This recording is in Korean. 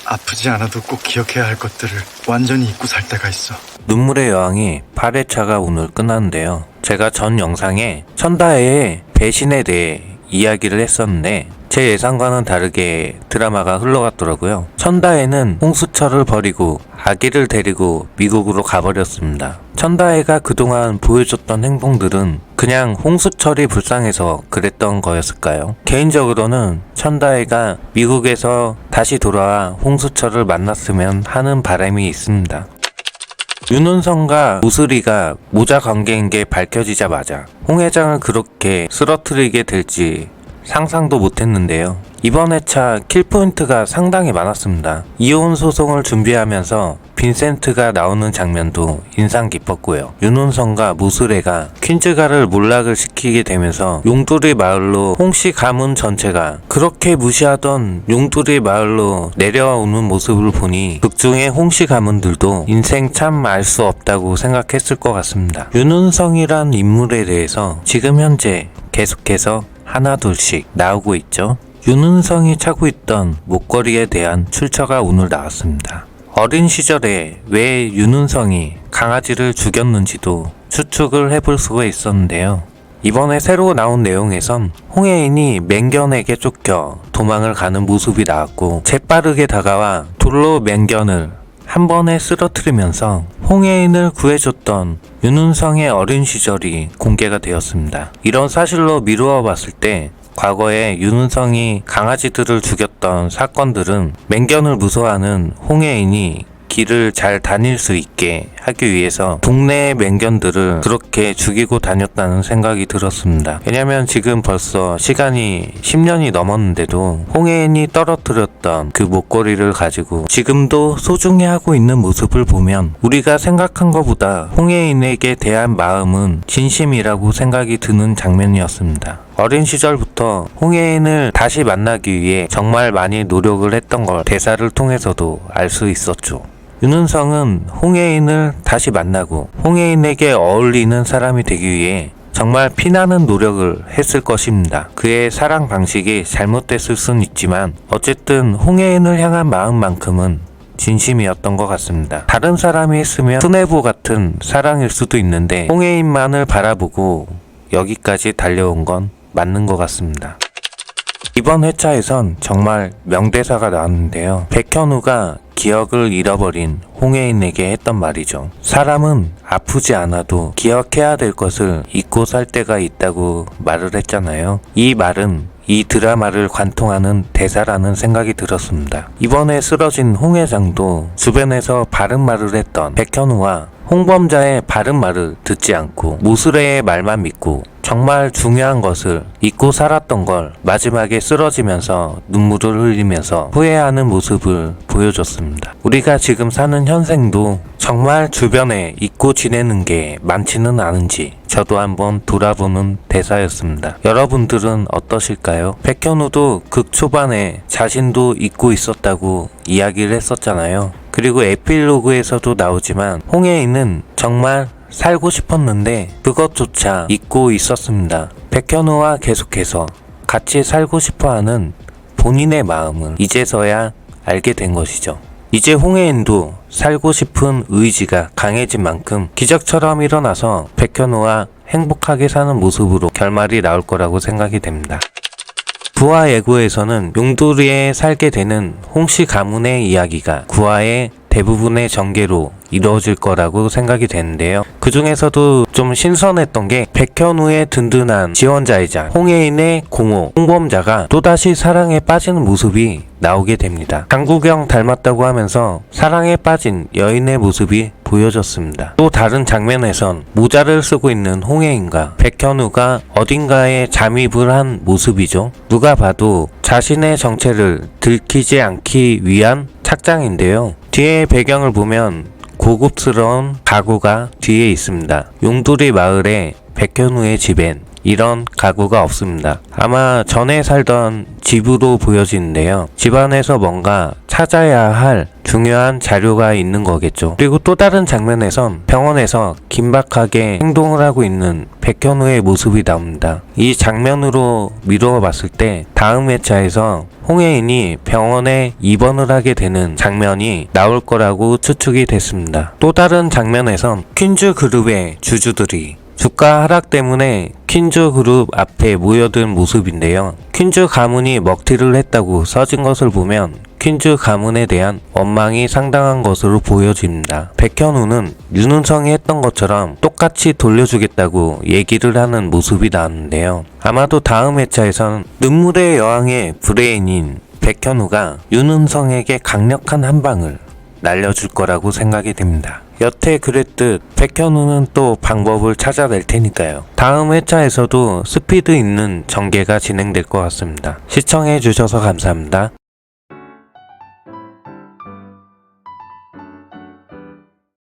아프지 않아도 꼭 기억해야 할 것들을 완전히 잊고 살 때가 있어. 눈물의 여왕이 8회차가 오늘 끝났는데요. 제가 전 영상에 천다혜의 배신에 대해 이야기를 했었는데 제 예상과는 다르게 드라마가 흘러갔더라고요. 천다혜는 홍수철을 버리고 아기를 데리고 미국으로 가버렸습니다. 천다혜가 그동안 보여줬던 행동들은 그냥 홍수철이 불쌍해서 그랬던 거였을까요? 개인적으로는 천다혜가 미국에서 다시 돌아와 홍수철을 만났으면 하는 바람이 있습니다. 윤은성과 무슬이가 모자 관계인 게 밝혀지자마자 홍 회장을 그렇게 쓰러뜨리게 될지 상상도 못했는데요. 이번 회차 킬포인트가 상당히 많았습니다. 이혼 소송을 준비하면서 빈센트가 나오는 장면도 인상 깊었고요. 윤은성과 무슬애가 퀸즈가를 몰락을 시키게 되면서 용두리 마을로 홍씨 가문 전체가 그렇게 무시하던 용두리 마을로 내려오는 모습을 보니 극중의 홍씨 가문들도 인생 참 알 수 없다고 생각했을 것 같습니다. 윤은성이란 인물에 대해서 지금 현재 계속해서 하나둘씩 나오고 있죠. 윤은성이 차고 있던 목걸이에 대한 출처가 오늘 나왔습니다. 어린 시절에 왜 윤은성이 강아지를 죽였는지도 추측을 해볼 수가 있었는데요. 이번에 새로 나온 내용에선 홍혜인이 맹견에게 쫓겨 도망을 가는 모습이 나왔고 재빠르게 다가와 돌로 맹견을 한 번에 쓰러뜨리면서 홍혜인을 구해줬던 윤은성의 어린 시절이 공개가 되었습니다. 이런 사실로 미루어 봤을 때 과거에 윤은성이 강아지들을 죽였던 사건들은 맹견을 무서워하는 홍혜인이 길을 잘 다닐 수 있게 하기 위해서 동네의 맹견들을 그렇게 죽이고 다녔다는 생각이 들었습니다. 왜냐면 지금 벌써 시간이 10년이 넘었는데도 홍혜인이 떨어뜨렸던 그 목걸이를 가지고 지금도 소중히 하고 있는 모습을 보면 우리가 생각한 것보다 홍혜인에게 대한 마음은 진심이라고 생각이 드는 장면이었습니다. 어린 시절부터 홍혜인을 다시 만나기 위해 정말 많이 노력을 했던 걸 대사를 통해서도 알 수 있었죠. 윤은성은 홍혜인을 다시 만나고 홍혜인에게 어울리는 사람이 되기 위해 정말 피나는 노력을 했을 것입니다. 그의 사랑 방식이 잘못됐을 순 있지만 어쨌든 홍혜인을 향한 마음만큼은 진심이었던 것 같습니다. 다른 사람이 했으면 순애보 같은 사랑일 수도 있는데 홍혜인만을 바라보고 여기까지 달려온 건 맞는 것 같습니다. 이번 회차에선 정말 명대사가 나왔는데요. 백현우가 기억을 잃어버린 홍혜인에게 했던 말이죠. 사람은 아프지 않아도 기억해야 될 것을 잊고 살 때가 있다고 말을 했잖아요. 이 말은 이 드라마를 관통하는 대사라는 생각이 들었습니다. 이번에 쓰러진 홍 회장도 주변에서 바른 말을 했던 백현우와 홍범자의 바른 말을 듣지 않고 무술의 말만 믿고 정말 중요한 것을 잊고 살았던 걸 마지막에 쓰러지면서 눈물을 흘리면서 후회하는 모습을 보여줬습니다. 우리가 지금 사는 현생도 정말 주변에 잊고 지내는 게 많지는 않은지 저도 한번 돌아보는 대사였습니다. 여러분들은 어떠실까요? 백현우도 극 초반에 자신도 잊고 있었다고 이야기를 했었잖아요. 그리고 에필로그에서도 나오지만 홍혜인은 정말 살고 싶었는데 그것조차 잊고 있었습니다. 백현우와 계속해서 같이 살고 싶어하는 본인의 마음을 이제서야 알게 된 것이죠. 이제 홍혜인도 살고 싶은 의지가 강해진 만큼 기적처럼 일어나서 백현우와 행복하게 사는 모습으로 결말이 나올 거라고 생각이 됩니다. 구화 예고에서는 용두리에 살게 되는 홍씨 가문의 이야기가 구화의 대부분의 전개로 이루어질 거라고 생각이 되는데요. 그 중에서도 좀 신선했던 게 백현우의 든든한 지원자이자 홍혜인의 공호, 홍범자가 또다시 사랑에 빠지는 모습이 나오게 됩니다. 강국영 닮았다고 하면서 사랑에 빠진 여인의 모습이 보여졌습니다. 또 다른 장면에선 모자를 쓰고 있는 홍혜인과 백현우가 어딘가에 잠입을 한 모습이죠. 누가 봐도 자신의 정체를 들키지 않기 위한 착장인데요. 뒤에 배경을 보면 고급스러운 가구가 뒤에 있습니다. 용두리 마을의 백현우의 집엔 이런 가구가 없습니다. 아마 전에 살던 집으로 보여지는데요. 집안에서 뭔가 찾아야 할 중요한 자료가 있는 거겠죠. 그리고 또 다른 장면에선 병원에서 긴박하게 행동을 하고 있는 백현우의 모습이 나옵니다. 이 장면으로 미루어 봤을 때 다음 회차에서 홍혜인이 병원에 입원을 하게 되는 장면이 나올 거라고 추측이 됐습니다. 또 다른 장면에선 퀸즈 그룹의 주주들이 주가 하락 때문에 퀸즈 그룹 앞에 모여든 모습인데요. 퀸즈 가문이 먹튀를 했다고 써진 것을 보면 퀸즈 가문에 대한 원망이 상당한 것으로 보여집니다. 백현우는 윤은성이 했던 것처럼 똑같이 돌려주겠다고 얘기를 하는 모습이 나왔는데요. 아마도 다음 회차에선 눈물의 여왕의 브레인인 백현우가 윤은성에게 강력한 한 방을 날려줄 거라고 생각이 됩니다. 여태 그랬듯 백현우는 또 방법을 찾아낼 테니까요. 다음 회차에서도 스피드 있는 전개가 진행될 것 같습니다. 시청해주셔서 감사합니다.